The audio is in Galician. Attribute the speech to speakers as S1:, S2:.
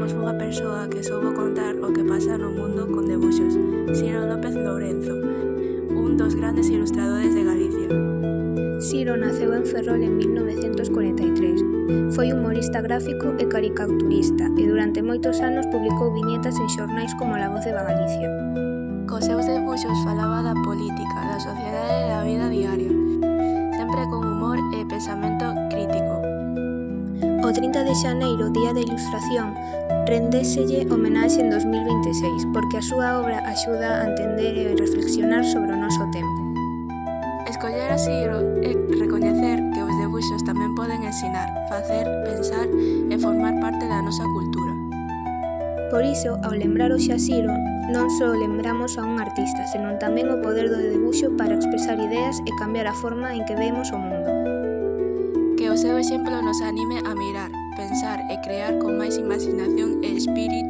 S1: temos unha persoa que soubo contar o que pasa no mundo con debuxos, Ciro López Lourenzo, un dos grandes ilustradores de Galicia.
S2: Ciro naceu en Ferrol en 1943. Foi humorista gráfico e caricaturista e durante moitos anos publicou viñetas en xornais como La Voz de Galicia.
S1: Cos seus debuxos falaba da política, da sociedade e da vida diaria, sempre con humor e pensamento crítico.
S2: O 30 de xaneiro, Día da Ilustración, rendéselle homenaxe en 2026 porque a súa obra axuda a entender e reflexionar sobre o noso tempo.
S1: Escoller a Ciro é recoñecer que os debuxos tamén poden ensinar, facer, pensar e formar parte da nosa cultura.
S2: Por iso, ao lembrar hoxe a Ciro, non só lembramos a un artista, senón tamén o poder do debuxo para expresar ideas e cambiar a forma en que vemos o mundo.
S1: Que o seu exemplo nos anime a mirar, pensar e crear con máis imaginación e espírito